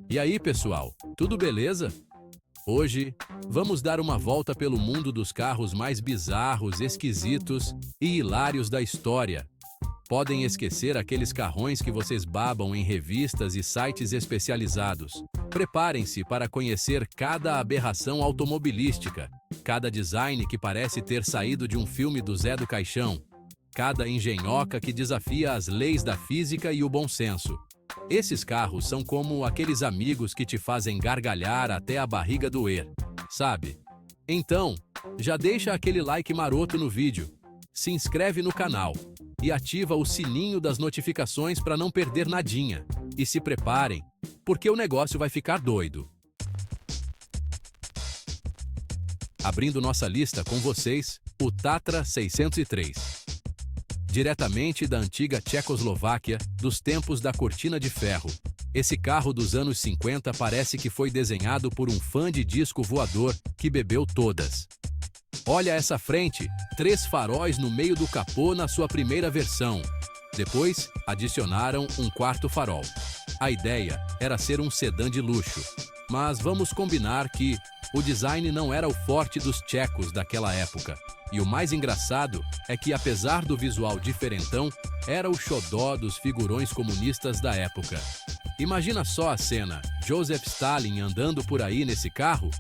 E aí, pessoal, tudo beleza? Hoje, vamos dar uma volta pelo mundo dos carros mais bizarros, esquisitos e hilários da história. Podem esquecer aqueles carrões que vocês babam em revistas e sites especializados. Preparem-se para conhecer cada aberração automobilística, cada design que parece ter saído de um filme do Zé do Caixão, cada engenhoca que desafia as leis da física e o bom senso. Esses carros são como aqueles amigos que te fazem gargalhar até a barriga doer, sabe? Então, já deixa aquele like maroto no vídeo, se inscreve no canal e ativa o sininho das notificações para não perder nadinha. E se preparem, porque o negócio vai ficar doido. Abrindo nossa lista com vocês, o Tatra 603. Diretamente da antiga Tchecoslováquia, dos tempos da cortina de ferro. Esse carro dos anos 50 parece que foi desenhado por um fã de disco voador que bebeu todas. Olha essa frente, 3 faróis no meio do capô na sua primeira versão. Depois, adicionaram um 4º farol. A ideia era ser um sedã de luxo. Mas vamos combinar que o design não era o forte dos tchecos daquela época. E o mais engraçado é que, apesar do visual diferentão, era o xodó dos figurões comunistas da época. Imagina só a cena, Joseph Stalin andando por aí nesse carro?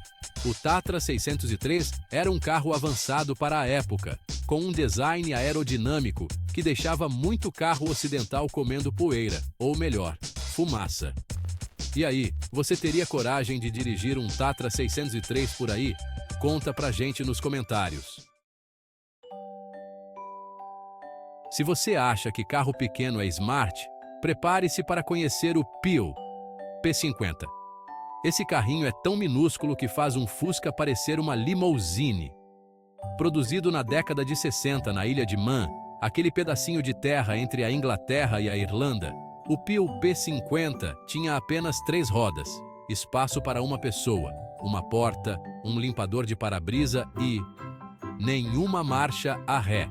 O Tatra 603 era um carro avançado para a época, com um design aerodinâmico que deixava muito carro ocidental comendo poeira, ou melhor, fumaça. E aí, você teria coragem de dirigir um Tatra 603 por aí? Conta pra gente nos comentários. Se você acha que carro pequeno é smart, prepare-se para conhecer o Peugeot P50. Esse carrinho é tão minúsculo que faz um Fusca parecer uma limousine. Produzido na década de 60 na ilha de Man, aquele pedacinho de terra entre a Inglaterra e a Irlanda, o Peugeot P50 tinha apenas 3 rodas, espaço para uma pessoa, uma porta, um limpador de para-brisa e nenhuma marcha a ré.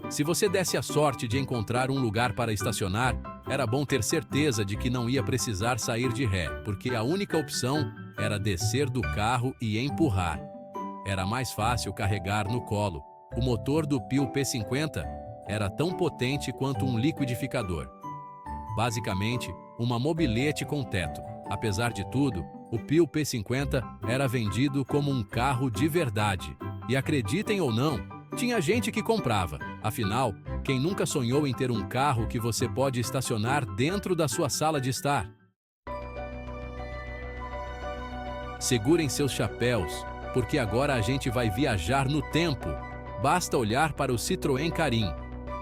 Se você desse a sorte de encontrar um lugar para estacionar, era bom ter certeza de que não ia precisar sair de ré, porque a única opção era descer do carro e empurrar. Era mais fácil carregar no colo. O motor do Peugeot P50 era tão potente quanto um liquidificador. Basicamente, uma mobilete com teto. Apesar de tudo, o Peugeot P50 era vendido como um carro de verdade. E acreditem ou não, tinha gente que comprava. Afinal, quem nunca sonhou em ter um carro que você pode estacionar dentro da sua sala de estar? Segurem seus chapéus, porque agora a gente vai viajar no tempo. Basta olhar para o Citroën Carin,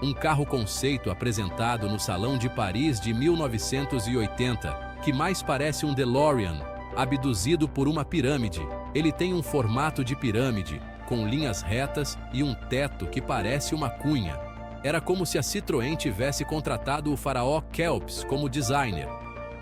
um carro conceito apresentado no Salão de Paris de 1980, que mais parece um DeLorean, abduzido por uma pirâmide. Ele tem um formato de pirâmide, com linhas retas e um teto que parece uma cunha. Era como se a Citroën tivesse contratado o faraó Kelps como designer.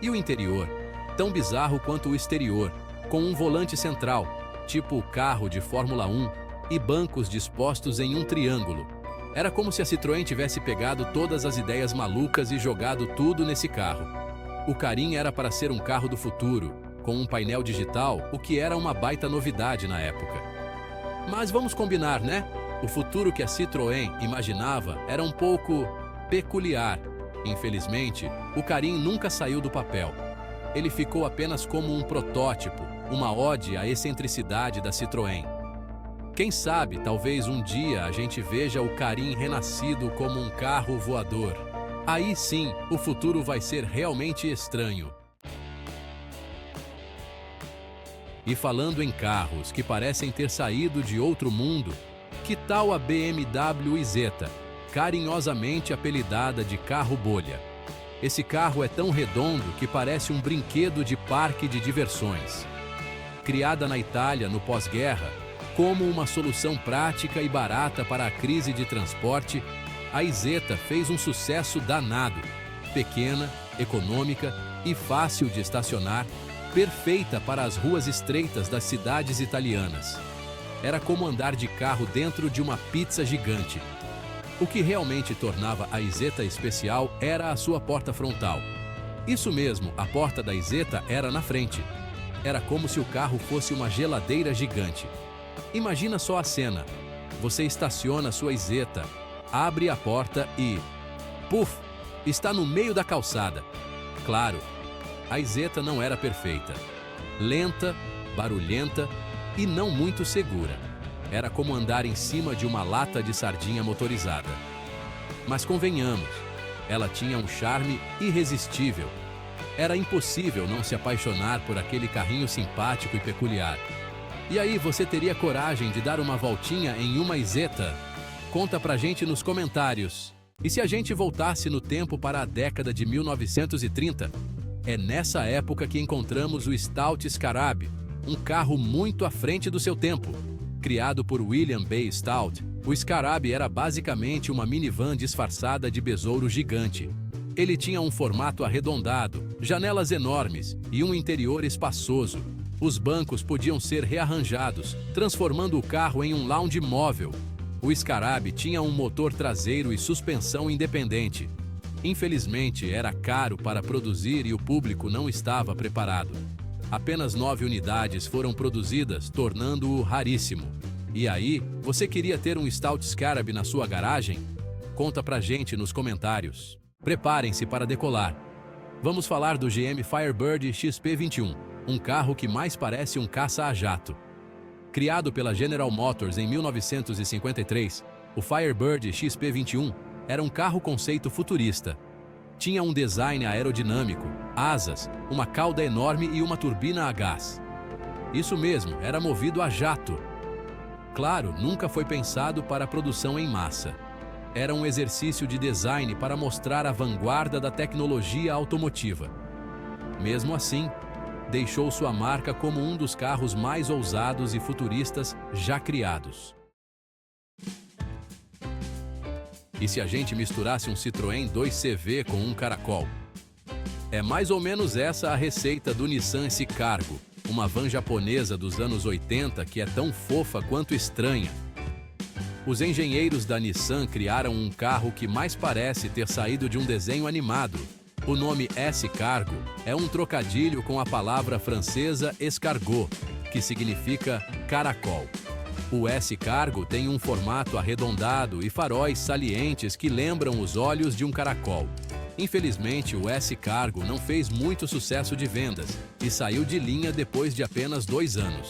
E o interior? Tão bizarro quanto o exterior, com um volante central, tipo o carro de Fórmula 1, e bancos dispostos em um triângulo. Era como se a Citroën tivesse pegado todas as ideias malucas e jogado tudo nesse carro. O Carin era para ser um carro do futuro, com um painel digital, o que era uma baita novidade na época. Mas vamos combinar, né? O futuro que a Citroën imaginava era um pouco peculiar. Infelizmente, o Carin nunca saiu do papel. Ele ficou apenas como um protótipo, uma ode à excentricidade da Citroën. Quem sabe, talvez um dia a gente veja o Carin renascido como um carro voador. Aí sim, o futuro vai ser realmente estranho. E falando em carros que parecem ter saído de outro mundo, que tal a BMW Isetta, carinhosamente apelidada de carro bolha? Esse carro é tão redondo que parece um brinquedo de parque de diversões. Criada na Itália no pós-guerra, como uma solução prática e barata para a crise de transporte, a Isetta fez um sucesso danado. Pequena, econômica e fácil de estacionar, perfeita para as ruas estreitas das cidades italianas. Era como andar de carro dentro de uma pizza gigante. O que realmente tornava a Isetta especial era a sua porta frontal. Isso mesmo, a porta da Isetta era na frente. Era como se o carro fosse uma geladeira gigante. Imagina só a cena. Você estaciona sua Isetta, abre a porta e... puf! Está no meio da calçada. Claro, a Isetta não era perfeita. Lenta, barulhenta e não muito segura. Era como andar em cima de uma lata de sardinha motorizada. Mas convenhamos, ela tinha um charme irresistível. Era impossível não se apaixonar por aquele carrinho simpático e peculiar. E aí, você teria coragem de dar uma voltinha em uma Isetta? Conta pra gente nos comentários. E se a gente voltasse no tempo para a década de 1930? É nessa época que encontramos o Stout Scarab, um carro muito à frente do seu tempo. Criado por William B. Stout, o Scarab era basicamente uma minivan disfarçada de besouro gigante. Ele tinha um formato arredondado, janelas enormes e um interior espaçoso. Os bancos podiam ser rearranjados, transformando o carro em um lounge móvel. O Scarab tinha um motor traseiro e suspensão independente. Infelizmente, era caro para produzir e o público não estava preparado. Apenas 9 unidades foram produzidas, tornando-o raríssimo. E aí, você queria ter um Stout Scarab na sua garagem? Conta pra gente nos comentários. Preparem-se para decolar. Vamos falar do GM Firebird XP21, um carro que mais parece um caça a jato. Criado pela General Motors em 1953, o Firebird XP21 era um carro conceito futurista. Tinha um design aerodinâmico, asas, uma cauda enorme e uma turbina a gás. Isso mesmo, era movido a jato. Claro, nunca foi pensado para produção em massa. Era um exercício de design para mostrar a vanguarda da tecnologia automotiva. Mesmo assim, deixou sua marca como um dos carros mais ousados e futuristas já criados. E se a gente misturasse um Citroën 2CV com um caracol? É mais ou menos essa a receita do Nissan S-Cargo, uma van japonesa dos anos 80 que é tão fofa quanto estranha. Os engenheiros da Nissan criaram um carro que mais parece ter saído de um desenho animado. O nome S-Cargo é um trocadilho com a palavra francesa escargot, que significa caracol. O S-Cargo tem um formato arredondado e faróis salientes que lembram os olhos de um caracol. Infelizmente, o S-Cargo não fez muito sucesso de vendas e saiu de linha depois de apenas 2 anos.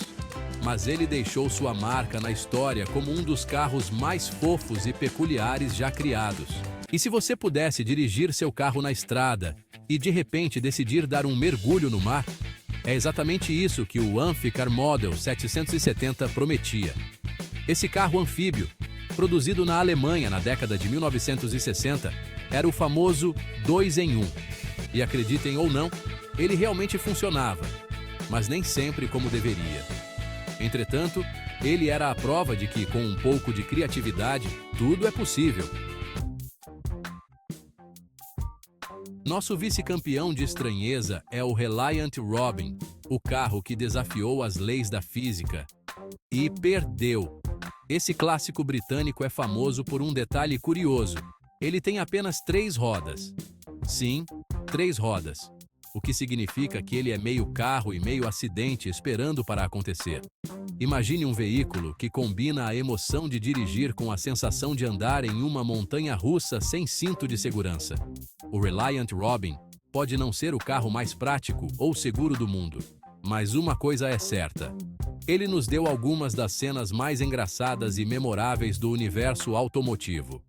Mas ele deixou sua marca na história como um dos carros mais fofos e peculiares já criados. E se você pudesse dirigir seu carro na estrada e de repente decidir dar um mergulho no mar? É exatamente isso que o Amphicar Model 770 prometia. Esse carro anfíbio, produzido na Alemanha na década de 1960, era o famoso 2 em 1. E acreditem ou não, ele realmente funcionava, mas nem sempre como deveria. Entretanto, ele era a prova de que, com um pouco de criatividade, tudo é possível. Nosso vice-campeão de estranheza é o Reliant Robin, o carro que desafiou as leis da física. E perdeu. Esse clássico britânico é famoso por um detalhe curioso. Ele tem apenas 3 rodas. Sim, 3 rodas. O que significa que ele é meio carro e meio acidente esperando para acontecer. Imagine um veículo que combina a emoção de dirigir com a sensação de andar em uma montanha-russa sem cinto de segurança. O Reliant Robin pode não ser o carro mais prático ou seguro do mundo, mas uma coisa é certa. Ele nos deu algumas das cenas mais engraçadas e memoráveis do universo automotivo.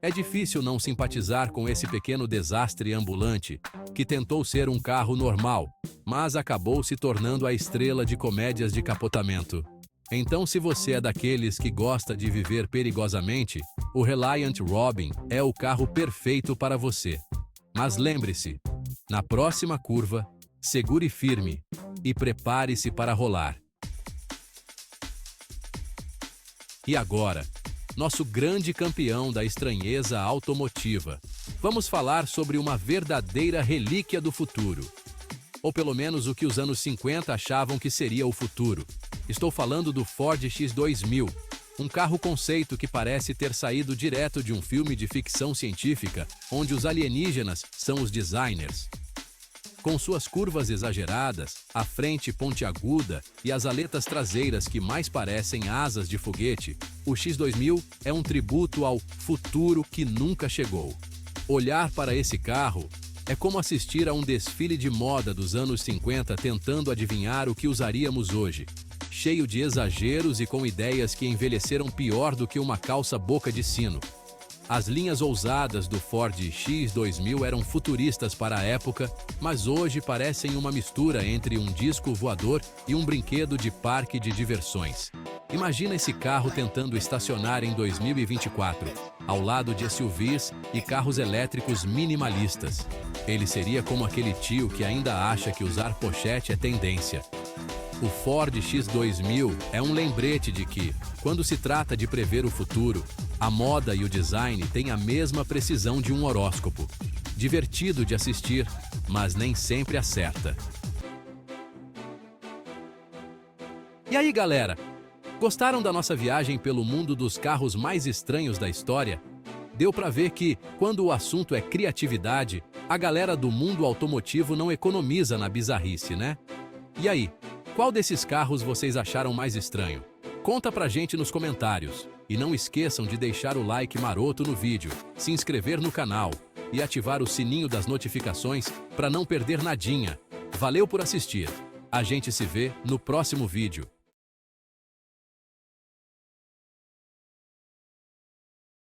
É difícil não simpatizar com esse pequeno desastre ambulante, que tentou ser um carro normal, mas acabou se tornando a estrela de comédias de capotamento. Então, se você é daqueles que gosta de viver perigosamente, o Reliant Robin é o carro perfeito para você. Mas lembre-se, na próxima curva, segure firme e prepare-se para rolar. E agora, nosso grande campeão da estranheza automotiva. Vamos falar sobre uma verdadeira relíquia do futuro. Ou pelo menos o que os anos 50 achavam que seria o futuro. Estou falando do Ford X2000, um carro conceito que parece ter saído direto de um filme de ficção científica, onde os alienígenas são os designers. Com suas curvas exageradas, a frente pontiaguda e as aletas traseiras que mais parecem asas de foguete, o X2000 é um tributo ao futuro que nunca chegou. Olhar para esse carro é como assistir a um desfile de moda dos anos 50 tentando adivinhar o que usaríamos hoje, cheio de exageros e com ideias que envelheceram pior do que uma calça boca de sino. As linhas ousadas do Ford X2000 eram futuristas para a época, mas hoje parecem uma mistura entre um disco voador e um brinquedo de parque de diversões. Imagina esse carro tentando estacionar em 2024, ao lado de SUVs e carros elétricos minimalistas. Ele seria como aquele tio que ainda acha que usar pochete é tendência. O Ford X2000 é um lembrete de que, quando se trata de prever o futuro, a moda e o design têm a mesma precisão de um horóscopo. Divertido de assistir, mas nem sempre acerta. E aí, galera? Gostaram da nossa viagem pelo mundo dos carros mais estranhos da história? Deu pra ver que, quando o assunto é criatividade, a galera do mundo automotivo não economiza na bizarrice, né? E aí, qual desses carros vocês acharam mais estranho? Conta pra gente nos comentários. E não esqueçam de deixar o like maroto no vídeo, se inscrever no canal e ativar o sininho das notificações para não perder nadinha. Valeu por assistir. A gente se vê no próximo vídeo.